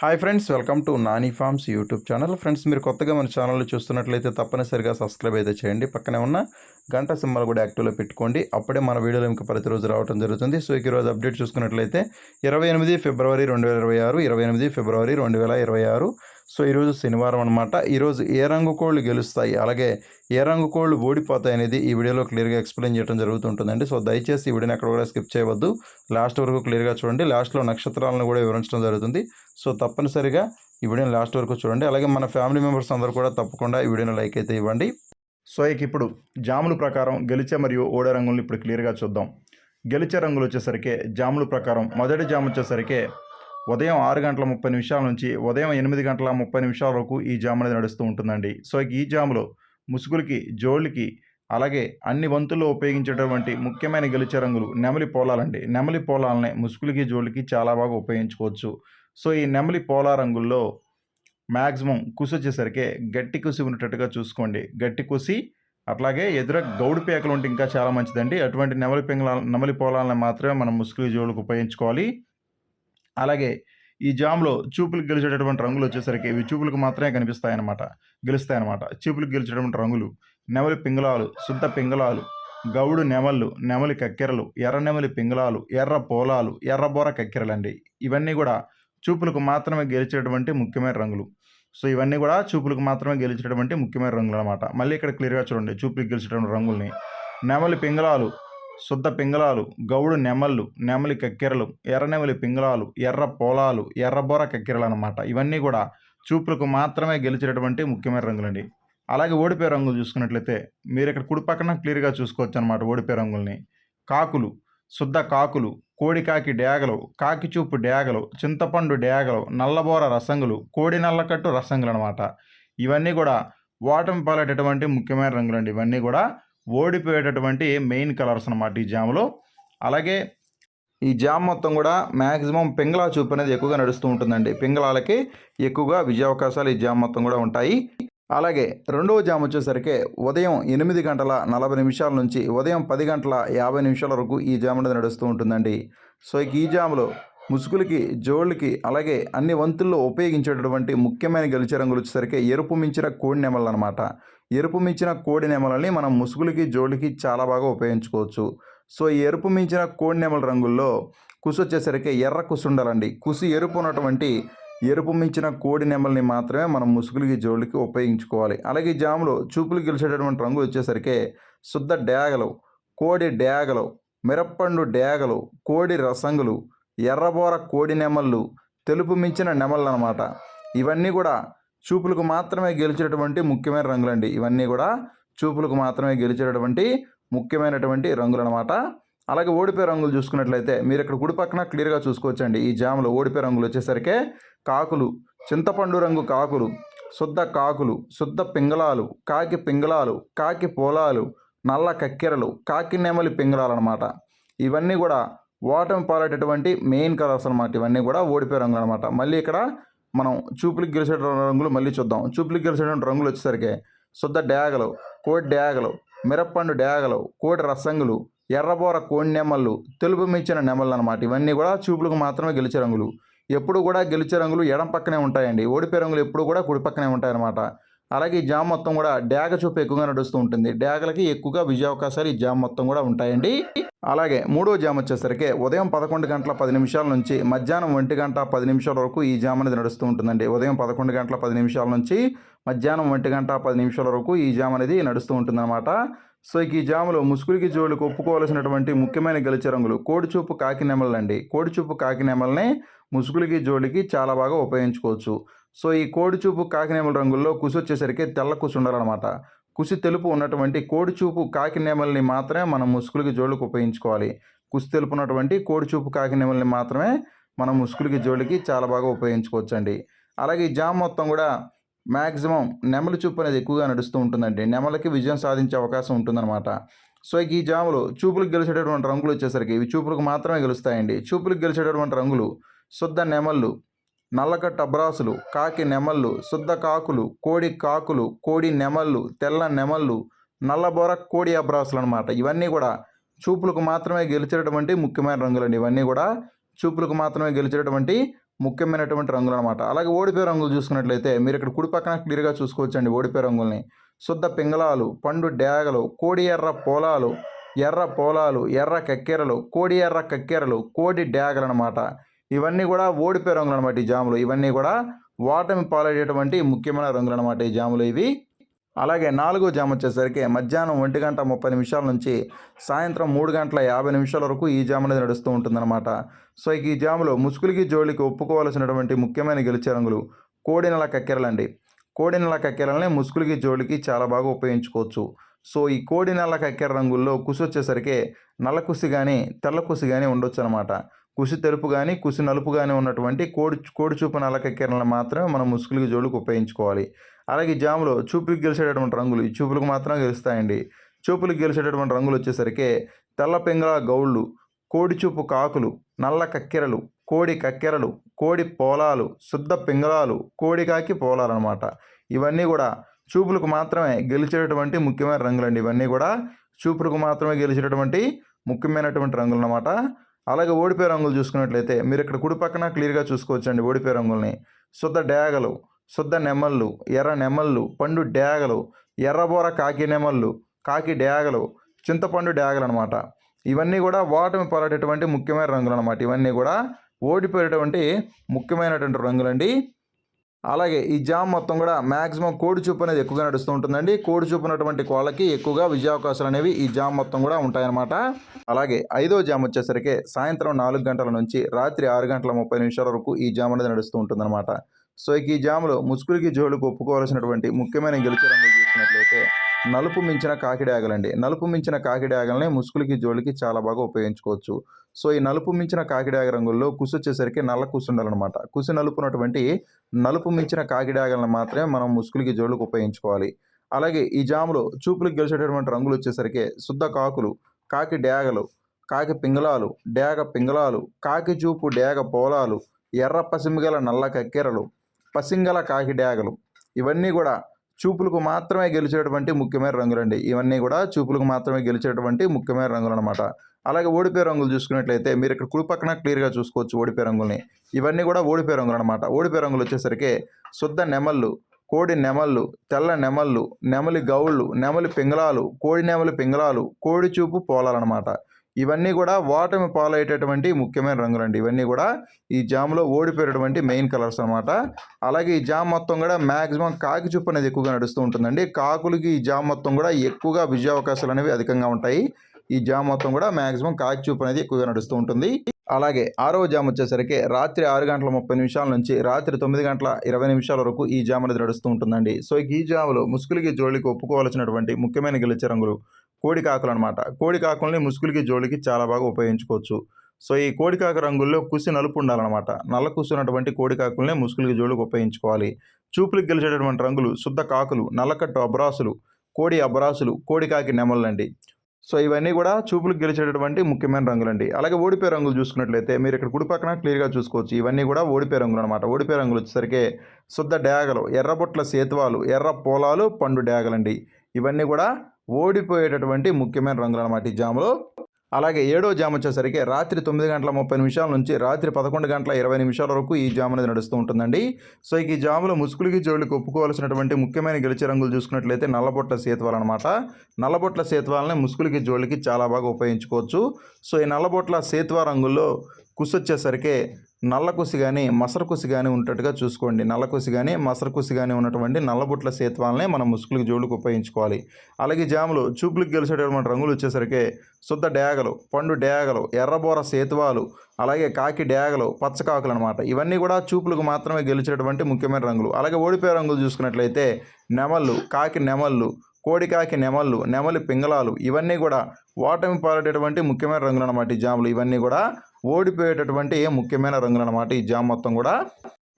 Hi friends, welcome to Nani forms YouTube channel. Friends, మీరు కొత్తగా మన ఛానల్ చూస్తున్నట్లయితే తప్పనిసరిగా సబ్స్క్రైబ్ అయితే చేయండి. పక్కనే ఉన్న గంట సింబల్ కూడా యాక్టివ్లో పెట్టుకోండి. అప్పుడే మన వీడియోలు ఇంకా ప్రతిరోజు రావడం జరుగుతుంది. సో ఈరోజు అప్డేట్ చూసుకున్నట్లయితే 28 ఫిబ్రవరి 2026, 28 ఫిబ్రవరి 2026. సో ఈరోజు శనివారం అనమాట. ఈరోజు ఏ రంగు కోళ్ళు గెలుస్తాయి, అలాగే ఏ రంగు కోళ్ళు ఓడిపోతాయి అనేది ఈ వీడియోలో క్లియర్గా ఎక్స్ప్లెయిన్ చేయడం జరుగుతుంటుందండి. సో దయచేసి ఈ వీడియోని ఎక్కడ కూడా స్కిప్ చేయవద్దు, లాస్ట్ వరకు క్లియర్గా చూడండి. లాస్ట్లో నక్షత్రాలను కూడా వివరించడం జరుగుతుంది. సో తప్పనిసరిగా ఈ వీడియోని లాస్ట్ వరకు చూడండి. అలాగే మన ఫ్యామిలీ మెంబర్స్ అందరూ కూడా తప్పకుండా ఈ వీడియోని లైక్ అయితే ఇవ్వండి. సో ఇప్పుడు జాముల ప్రకారం గెలిచే మరియు ఓడే రంగులను ఇప్పుడు క్లియర్గా చూద్దాం. గెలిచే రంగులు వచ్చేసరికి జాముల ప్రకారం మొదటి జాము వచ్చేసరికి ఉదయం 6:30 నుంచి ఉదయం 8:30 వరకు ఈ జాము అనేది నడుస్తూ ఉంటుందండి. సో ఈ జాములో ముసుగులకి, జోళ్ళకి, అలాగే అన్ని వంతుల్లో ఉపయోగించేటటువంటి ముఖ్యమైన గెలిచే రంగులు నెమలి పోలాలండి. నెమలి పోలాలని ముసుగులకి, జోళ్ళకి చాలా బాగా ఉపయోగించుకోవచ్చు. సో ఈ నెమలి పోలా రంగుల్లో మ్యాక్సిమం కుసి వచ్చేసరికి గట్టి కుసి ఉన్నట్టుగా చూసుకోండి. గట్టి కుసి, అట్లాగే ఎదుర గౌడు పేకలు ఉంటే ఇంకా చాలా మంచిదండి. అటువంటి నెమలి పోలాలను మాత్రమే మనం ముసుగులు, జోళ్ళకు ఉపయోగించుకోవాలి. అలాగే ఈ జామ్లో చూపులకు గెలిచేటటువంటి రంగులు వచ్చేసరికి ఇవి చూపులకు మాత్రమే గెలుస్తాయన్నమాట. చూపులకు గెలిచేటటువంటి రంగులు నెమలి పింగళాలు, శుద్ధ పింగళాలు, గౌడు నెమళ్ళు, నెమలి కక్కెరలు, ఎర్ర నెమలి పింగళాలు, ఎర్ర పోలాలు, ఎర్రబోర కక్కెరలండి. ఇవన్నీ కూడా చూపులకు మాత్రమే గెలిచేటువంటి ముఖ్యమైన రంగులు. సో ఇవన్నీ కూడా చూపులకు మాత్రమే గెలిచేటటువంటి ముఖ్యమైన రంగులు అనమాట. మళ్ళీ ఇక్కడ క్లియర్గా చూడండి చూపులకు గెలిచేటువంటి రంగుల్ని. నెమలి పింగళాలు, శుద్ధ పింగళాలు, గౌడు నెమళ్ళు, నెమలి కక్కెరలు, ఎర్ర నెమలి పింగళాలు, ఎర్ర పోలాలు, ఎర్రబోర కక్కెరలు అనమాట. ఇవన్నీ కూడా చూపులకు మాత్రమే గెలిచేటటువంటి ముఖ్యమైన రంగులండి. అలాగే ఓడిపోయే రంగులు చూసుకున్నట్లయితే మీరు ఇక్కడ కుడి పక్కన క్లియర్గా చూసుకోవచ్చు అనమాట. ఓడిపోయే రంగుల్ని కాకులు, శుద్ధ కాకులు, కోడికాకి డేగలు, కాకి చూపు డేగలు, చింతపండు డేగలు, నల్లబోర రసంగులు, కోడి నల్లకట్టు రసంగులు అనమాట. ఇవన్నీ కూడా ఓటమి పాలేటటువంటి ముఖ్యమైన రంగులండి. ఇవన్నీ కూడా ఓడిపోయేటటువంటి మెయిన్ కలర్స్ అనమాట ఈ జాములో. అలాగే ఈ జామ్ మొత్తం కూడా మ్యాక్సిమం పింగళా చూపు అనేది ఎక్కువగా నడుస్తూ ఉంటుందండి. పింగళాలకి ఎక్కువగా విజయ అవకాశాలు ఈ జామ్ మొత్తం కూడా ఉంటాయి. అలాగే రెండవ జామ్ వచ్చేసరికి ఉదయం 8:40 నుంచి ఉదయం 10:50 వరకు ఈ జామ్ అనేది నడుస్తూ ఉంటుందండి. సో ఈ జాములో ముసుగులకి, జోళ్ళకి, అలాగే అన్ని వంతుల్లో ఉపయోగించేటటువంటి ముఖ్యమైన గెలిచే రంగులు వచ్చేసరికి ఎరుపు మించిన కోడి నెమలు అనమాట. ఎరుపు మించిన కోడి నెమలని మనం ముసుగులకి, జోళ్ళకి చాలా బాగా ఉపయోగించుకోవచ్చు. సో ఈ ఎరుపు మించిన కోడి నెమల రంగుల్లో కుసి వచ్చేసరికి ఎర్ర కుసి ఉండాలండి. కుసి ఎరుపు ఉన్నటువంటి ఎరుపు మించిన కోడి నెమల్ని మాత్రమే మనం ముసుగులకి, జోళ్ళకి ఉపయోగించుకోవాలి. అలాగే ఈ జాములో చూపులు గెలిచేటటువంటి రంగులు వచ్చేసరికి శుద్ధ డేగలు, కోడి డేగలు, మిరప్పండు డేగలు, కోడి రసంగులు, ఎర్రబోర కోడి నెమళ్ళు, తెలుపు మించిన నెమళ్ళు అనమాట. ఇవన్నీ కూడా చూపులకు మాత్రమే గెలిచేటటువంటి ముఖ్యమైన రంగులండి. ఇవన్నీ కూడా చూపులకు మాత్రమే గెలిచేటటువంటి ముఖ్యమైనటువంటి రంగులు అనమాట. అలాగే ఓడిపోయే రంగులు చూసుకున్నట్లయితే మీరు ఇక్కడ కుడి పక్కన క్లియర్గా చూసుకోవచ్చండి. ఈ జాములో ఓడిపోయే రంగులు వచ్చేసరికి కాకులు, చింతపండు రంగు కాకులు, శుద్ధ కాకులు, శుద్ధ పింగళాలు, కాకి పింగళాలు, కాకి పోలాలు, నల్ల కక్కెరలు, కాకి నెమలి పింగళాలు అనమాట. ఇవన్నీ కూడా ఓటమి పాలేటటువంటి మెయిన్ కలర్స్ అనమాట. ఇవన్నీ కూడా ఓడిపోయే రంగులు అనమాట. మళ్ళీ ఇక్కడ మనం చూపులకు గెలిచేటువంటి రంగులు మళ్ళీ చూద్దాం. చూపులకు గెలిచేటువంటి రంగులు వచ్చేసరికి శుద్ధ డేగలు, కోడి డేగలు, మిరప్పండు డేగలు, కోడి రసంగులు, ఎర్రబోర కోడి నెమళ్ళు, తెలుపు మించిన నెమళ్ళు అనమాట. ఇవన్నీ కూడా చూపులకు మాత్రమే గెలిచే రంగులు. ఎప్పుడు కూడా గెలిచే రంగులు ఎడం పక్కనే ఉంటాయండి. ఓడిపోయే రంగులు ఎప్పుడు కూడా కుడి పక్కనే ఉంటాయన్నమాట. అలాగే ఈ జామ్ మొత్తం కూడా డేగ చూపు ఎక్కువగా నడుస్తూ ఉంటుంది. డేగలకి ఎక్కువగా విజయ అవకాశాలు ఈ జామ్ మొత్తం కూడా ఉంటాయండి. అలాగే మూడో జామ్ వచ్చేసరికి ఉదయం 11:10 నుంచి మధ్యాహ్నం 1:10 వరకు ఈ జామ్ అనేది నడుస్తూ ఉంటుందండి. ఉదయం 11:10 నుంచి మధ్యాహ్నం 1:10 వరకు ఈ జామ్ అనేది నడుస్తూ ఉంటుందన్నమాట. సో ఈ జాములో ముసుగులకి, జోళ్ళకి ఒప్పుకోవాల్సినటువంటి ముఖ్యమైన గెలిచే రంగులు కోడిచూపు కాకి నెమలండి. కోడిచూపు కాకి నెమల్ని ముసుగులకి, జోళ్ళకి చాలా బాగా ఉపయోగించుకోవచ్చు. సో ఈ కోడిచూపు కాకి నెమల రంగుల్లో కుసి వచ్చేసరికి తెల్ల కుసి ఉండాలన్నమాట. కుసి తెలుపు ఉన్నటువంటి కోడిచూపు కాకి నెమల్ని మాత్రమే మనం ముసుగులకి, జోళ్ళకి ఉపయోగించుకోవాలి. కుసి తెలుపు ఉన్నటువంటి కోడిచూపు కాకి నెమల్ని మాత్రమే మనం ముసుగులకి, జోళ్ళకి చాలా బాగా ఉపయోగించుకోవచ్చండి. అలాగే ఈ జామ్ మొత్తం కూడా మ్యాక్సిమం నెమలి చూపు అనేది ఎక్కువగా నడుస్తూ ఉంటుందండి. నెమలకి విజయం సాధించే అవకాశం ఉంటుందన్నమాట. సో ఈ జాములో చూపులకు గెలిచేటటువంటి రంగులు వచ్చేసరికి ఇవి చూపులకు మాత్రమే గెలుస్తాయండి. చూపులకు గెలిచేటటువంటి రంగులు శుద్ధ నెమళ్ళు, నల్లకట్టు అబ్రాసులు, కాకి నెమళ్ళు, శుద్ధ కాకులు, కోడి నెమళ్ళు, తెల్ల నెమళ్ళు, నల్లబోర కోడి అబ్రాసులు అనమాట. ఇవన్నీ కూడా చూపులకు మాత్రమే గెలిచేటటువంటి ముఖ్యమైన రంగులండి. ఇవన్నీ కూడా చూపులకు మాత్రమే గెలిచేటటువంటి ముఖ్యమైనటువంటి రంగులు అనమాట. అలాగే ఓడిపోయే రంగులు చూసుకున్నట్లయితే మీరు ఇక్కడ కుడి పక్కన క్లియర్‌గా చూసుకోవచ్చండి ఓడిపోయే రంగుల్ని. శుద్ధ పింగళాలు, పండు డేగలు, కోడి ఎర్ర పోలాలు, ఎర్ర పోలాలు, ఎర్ర కక్కెరలు, కోడి ఎర్ర కక్కెరలు, కోడి డేగలనమాట. ఇవన్నీ కూడా ఓడిపోయే రంగులనమాట ఈ జాములు. ఇవన్నీ కూడా ఓటమి పాలయ్యేటువంటి ముఖ్యమైన రంగులనమాట ఈ జాములు ఇవి. అలాగే నాలుగో జామ్ వచ్చేసరికి మధ్యాహ్నం 1:30 నుంచి సాయంత్రం 3:50 వరకు ఈ జామ్ అనేది నడుస్తూ ఉంటుందన్నమాట. సో ఈ జాములో ముసుగులకి జోలికి ఒప్పుకోవాల్సినటువంటి ముఖ్యమైన గెలిచే రంగులు కోడి నెల కక్కెరలండి. కోడి నెల కక్కెరలని ముసుగులకి జోలికి చాలా బాగా ఉపయోగించుకోవచ్చు. సో ఈ కోడి నెల కక్కెర రంగుల్లో కుసి వచ్చేసరికి నల్ల కుసి కానీ తెల్ల కుసి కానీ ఉండొచ్చు అనమాట. కుసి తెలుపు కానీ కుసి నలుపు కానీ ఉన్నటువంటి కోడి చూపు నల్ల కక్కెరలను మాత్రమే మనం ముసుగులకి జోలికి ఉపయోగించుకోవాలి. అలాగే ఈ జాములో చూపులకు గెలిచేటటువంటి రంగులు ఈ చూపులకు మాత్రమే గెలుస్తాయండి. చూపులకు గెలిచేటటువంటి రంగులు వచ్చేసరికి తెల్ల పింగళ గౌళ్ళు, కోడి చూపు కాకులు, నల్ల కక్కెరలు, కోడి కక్కెరలు, కోడి పోలాలు, శుద్ధ పింగళాలు, కోడి కాకి పోలాలు అనమాట. ఇవన్నీ కూడా చూపులకు మాత్రమే గెలిచేటటువంటి ముఖ్యమైన రంగులండి. ఇవన్నీ కూడా చూపులకు మాత్రమే గెలిచేటటువంటి ముఖ్యమైనటువంటి రంగులు అన్నమాట. అలాగే ఓడిపోయే రంగులు చూసుకున్నట్లయితే మీరు ఇక్కడ కుడి పక్కన క్లియర్‌గా చూసుకోవచ్చండి ఓడిపోయే రంగుల్ని. శుద్ధ డేగలు, శుద్ధ నెమళ్ళు, ఎర్ర నెమళ్ళు, పండు డేగలు, ఎర్రబోర కాకి నెమళ్ళు, కాకి డేగలు, చింతపండు డేగలు అనమాట. ఇవన్నీ కూడా ఓటమి పాలైనటువంటి ముఖ్యమైన రంగులు అనమాట. ఇవన్నీ కూడా ఓడిపోయేటువంటి ముఖ్యమైనటువంటి రంగులండి. అలాగే ఈ జామ్ మొత్తం కూడా మ్యాక్సిమం కోడి చూపు అనేది ఎక్కువగా నడుస్తూ ఉంటుందండి. కోడి చూపు ఉన్నటువంటి కోళ్ళకి ఎక్కువగా విజయావకాశాలు అనేవి ఈ జామ్ మొత్తం కూడా ఉంటాయన్నమాట. అలాగే ఐదో జామ్ వచ్చేసరికి సాయంత్రం 4 గంటల నుంచి రాత్రి 6:30 వరకు ఈ జామ్ అనేది నడుస్తూ ఉంటుందన్నమాట. సో ఈ జాములో ముసుగులకి జోలుకు ఒప్పుకోవాల్సినటువంటి ముఖ్యమైన గెలిచే రంగులు చూసుకున్నట్లయితే నలుపు మించిన కాకిడాగలండి. నలుపు మించిన కాకిడాగల్ని ముసుగులకి జోలికి చాలా బాగా ఉపయోగించుకోవచ్చు. సో ఈ నలుపు మించిన కాకిడాగ రంగుల్లో కుసి వచ్చేసరికి నల్ల కుసి ఉండాలన్నమాట. కుసి నలుపునటువంటి నలుపు మించిన కాకిడాగలను మాత్రమే మనం ముసుగులకి జోలుకు ఉపయోగించుకోవాలి. అలాగే ఈ జాములో చూపులకు గెలిచేటటువంటి రంగులు వచ్చేసరికి శుద్ధ కాకులు, కాకి డేగలు, కాకి పింగళాలు, డేగ పింగళాలు, కాకి చూపు డేగ పోలాలు, ఎర్ర పసిమిగల నల్ల కక్కెరలు, పసింగల కాకి డేగలు. ఇవన్నీ కూడా చూపులకు మాత్రమే గెలిచేటువంటి ముఖ్యమైన రంగులండి. ఇవన్నీ కూడా చూపులకు మాత్రమే గెలిచేటువంటి ముఖ్యమైన రంగులు అనమాట. అలాగే ఓడిపోయే రంగులు చూసుకున్నట్లయితే మీరు ఇక్కడ కుడి పక్కన క్లియర్‌గా చూసుకోవచ్చు ఓడిపోయే రంగుల్ని. ఇవన్నీ కూడా ఓడిపోయే రంగులు అనమాట. ఓడిపోయే రంగులు వచ్చేసరికి శుద్ధ నెమళ్ళు, కోడి నెమళ్ళు, తెల్ల నెమళ్ళు, నెమలి గౌళ్ళు, నెమలి పింగళాలు, కోడి నెమలి పింగళాలు, కోడి చూపు పోలాలన్నమాట. ఇవన్నీ కూడా ఓటమి పాలయ్యేటటువంటి ముఖ్యమైన రంగులండి. ఇవన్నీ కూడా ఈ జామ్లో ఓడిపోయేటటువంటి మెయిన్ కలర్స్ అనమాట. అలాగే ఈ జామ్ మొత్తం కూడా మ్యాక్సిమం కాకి చూపు అనేది ఎక్కువగా నడుస్తూ ఉంటుందండి. కాకులకి ఈ జామ్ మొత్తం కూడా ఎక్కువగా విజయావకాశాలు అనేవి అధికంగా ఉంటాయి. ఈ జామ్ మొత్తం కూడా మ్యాక్సిమం కాకి చూపు అనేది ఎక్కువగా నడుస్తూ ఉంటుంది. అలాగే ఆరవ జామ్ వచ్చేసరికి రాత్రి 6:30 నుంచి రాత్రి 9:20 వరకు ఈ జామ్ అనేది నడుస్తూ ఉంటుందండి. సో ఈ జాములో ముసుగులకి జోలికి ఒప్పుకోవాల్సినటువంటి ముఖ్యమైన గెలిచే రంగులు కోడి కాకులు అనమాట. కోడి కాకుల్ని ముసుగులకి జోలికి చాలా బాగా ఉపయోగించుకోవచ్చు. సో ఈ కోడి కాకు రంగుల్లో కుసి నలుపు ఉండాలన్నమాట. నల్ల కుసి ఉన్నటువంటి కోడి కాకుల్ని ముసుగులకి జోలికి ఉపయోగించుకోవాలి. చూపులకు గెలిచేటటువంటి రంగులు శుద్ధ కాకులు, నల్లకట్టు అబ్రాసులు, కోడి అబ్రాసులు, కోడి కాకి నెమళ్ళండి. సో ఇవన్నీ కూడా చూపులకు గెలిచేటటువంటి ముఖ్యమైన రంగులండి. అలాగే ఓడిపోయే రంగులు చూసుకున్నట్లయితే మీరు ఇక్కడ కుడి పక్కన క్లియర్‌గా చూసుకోవచ్చు. ఇవన్నీ కూడా ఓడిపోయే రంగులు అనమాట. ఓడిపోయే రంగులు వచ్చేసరికి శుద్ధ డేగలు, ఎర్రబొట్ల సేతువాలు, ఎర్ర పోలాలు, పండు డేగలండి. ఇవన్నీ కూడా ఓడిపోయేటటువంటి ముఖ్యమైన రంగులు అనమాట ఈ జాములో. అలాగే ఏడో జామ్ వచ్చేసరికి రాత్రి 9:30 నుంచి రాత్రి 11:20 వరకు ఈ జామ్ అనేది నడుస్తూ ఉంటుందండి. సో ఈ జాములో ముసుగులకి జోలికి ఒప్పుకోవాల్సినటువంటి ముఖ్యమైన గెలిచే రంగులు చూసుకున్నట్లయితే నల్లబొట్ల సేతువాలు అనమాట. నల్లబొట్ల సేతువాలని ముసుగులకి జోలికి చాలా బాగా ఉపయోగించుకోవచ్చు. సో ఈ నల్లబొట్ల సేతువా రంగుల్లో కుసి వచ్చేసరికి నల్ల కుసి కానీ మసర కుసి కానీ ఉన్నట్టుగా చూసుకోండి. నల్ల కుసి కానీ మసర కుసి కానీ ఉన్నటువంటి నల్లబొట్ల సేతువాలనే మనం ముసుగులకు జోలికి ఉపయోగించుకోవాలి. అలాగే జాములు చూపులకు గెలిచేటటువంటి రంగులు వచ్చేసరికి శుద్ధ డేగలు, పండు డేగలు, ఎర్రబోర సేతువాలు, అలాగే కాకి డేగలు, పచ్చకాకులు అనమాట. ఇవన్నీ కూడా చూపులకు మాత్రమే గెలిచేటటువంటి ముఖ్యమైన రంగులు. అలాగే ఓడిపోయే రంగులు చూసుకున్నట్లయితే నెమళ్ళు, కాకి నెమళ్ళు, కోడి కాకి నెమళ్ళు, నెమలి పింగళాలు. ఇవన్నీ కూడా ఓటమి పాలేటటువంటి ముఖ్యమైన రంగులు అనమాట ఈ జాములు. ఇవన్నీ కూడా ఓడిపోయేటటువంటి ముఖ్యమైన రంగులు అనమాట ఈ జామ్ మొత్తం కూడా.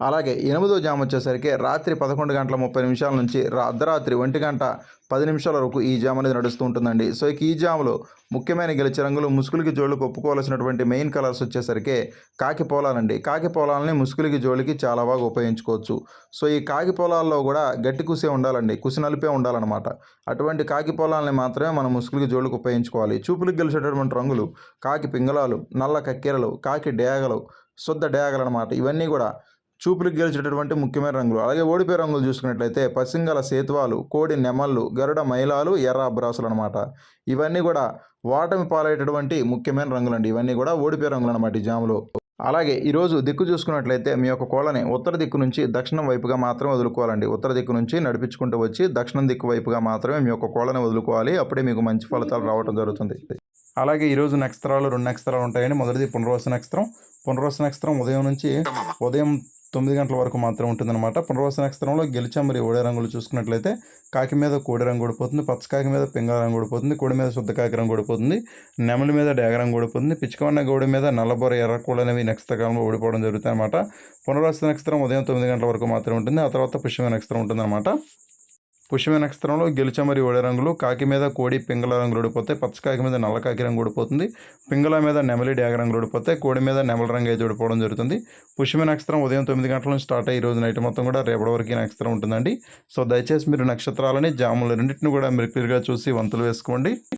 అలాగే ఎనిమిదో జామ్ వచ్చేసరికి రాత్రి 11:30 నుంచి అర్ధరాత్రి 1:10 వరకు ఈ జామ్ అనేది నడుస్తూ ఉంటుందండి. సో ఈ జాములో ముఖ్యమైన గెలిచే రంగులు ముసుగులకి జోలికి ఒప్పుకోవాల్సినటువంటి మెయిన్ కలర్స్ వచ్చేసరికి కాకి పోలాలండి. కాకి పోలాలని ముసుగులకి జోలికి చాలా బాగా ఉపయోగించుకోవచ్చు. సో ఈ కాకి పొలాల్లో కూడా గట్టి కుసే ఉండాలండి. కుసి నలిపే ఉండాలన్నమాట. అటువంటి కాకి పొలాలని మాత్రమే మనం ముసుగులకి జోలికి ఉపయోగించుకోవాలి. చూపులకు గెలిచేటటువంటి రంగులు కాకి పింగళాలు, నల్ల కక్కెరలు, కాకి డేగలు, శుద్ధ డేగలు అనమాట. ఇవన్నీ కూడా చూపులకు గెలిచేటటువంటి ముఖ్యమైన రంగులు. అలాగే ఓడిపోయే రంగులు చూసుకున్నట్లయితే పసింగల సేతువాలు, కోడి నెమళ్ళు, గరుడ మైలాలు, ఎర్ర అబ్రాసులు అనమాట. ఇవన్నీ కూడా ఓటమి పాలయ్యేటటువంటి ముఖ్యమైన రంగులండి. ఇవన్నీ కూడా ఓడిపోయే రంగులు అనమాట ఈ జాములో. అలాగే ఈరోజు దిక్కు చూసుకున్నట్లయితే మీ యొక్క కోళ్ళని ఉత్తర దిక్కు నుంచి దక్షిణం వైపుగా మాత్రమే వదులుకోవాలండి. ఉత్తర దిక్కు నుంచి నడిపించుకుంటూ వచ్చి దక్షిణం దిక్కు వైపుగా మాత్రమే మీ యొక్క కోళ్ళని వదులుకోవాలి. అప్పుడే మీకు మంచి ఫలితాలు రావడం జరుగుతుంది. అలాగే ఈరోజు నక్షత్రాలు 2 నక్షత్రాలు ఉంటాయండి. మొదటిది పునర్వసు నక్షత్రం. పునర్వసు నక్షత్రం ఉదయం 9 గంటల వరకు మాత్రం ఉంటుందన్నమాట. పునర్వసు నక్షత్రంలో గెలిచామరి ఓడే రంగులు చూసుకున్నట్లయితే కాకి మీద కోడి రంగు ఓడిపోతుంది, పచ్చకాకి మీద పింగళ రంగు ఓడిపోతుంది, కోడి మీద శుద్ధ కాకి రంగు ఓడిపోతుంది, నెమలి మీద డేగ రంగు ఓడిపోతుంది, పిచ్చుకవన్న గౌడి మీద నల్లబొర ఎర్రకోళ్ళు అనేవి నక్షత్రకాలంలో ఓడిపోవడం జరుగుతుంది అనమాట. పునర్వసు నక్షత్రం ఉదయం 9 గంటల వరకు మాత్రమే ఉంటుంది. ఆ తర్వాత పుష్యమి నక్షత్రం ఉంటుందన్నమాట. పుష్యమి నక్షత్రంలో గెలిచమరి ఓడే రంగులు కాకి మీద కోడి పింగళ రంగులు ఓడిపోతాయి, పచ్చకాకి మీద నల్ల కాకి రంగు ఓడిపోతుంది, పింగళ మీద నెమలి డేగ రంగులు ఓడిపోతాయి, కోడి మీద నెమలి రంగు అయితే ఓడిపోవడం జరుగుతుంది. పుష్యమి నక్షత్రం ఉదయం 9 గంటల నుంచి స్టార్ట్ అయ్యి ఈ రోజు నైట్ మొత్తం కూడా రేపటి వరకు ఈ నక్షత్రం ఉంటుందండి. సో దయచేసి మీరు నక్షత్రాలని జాములు రెండింటిని కూడా మీరు క్లియర్గా చూసి వంతులు వేసుకోండి.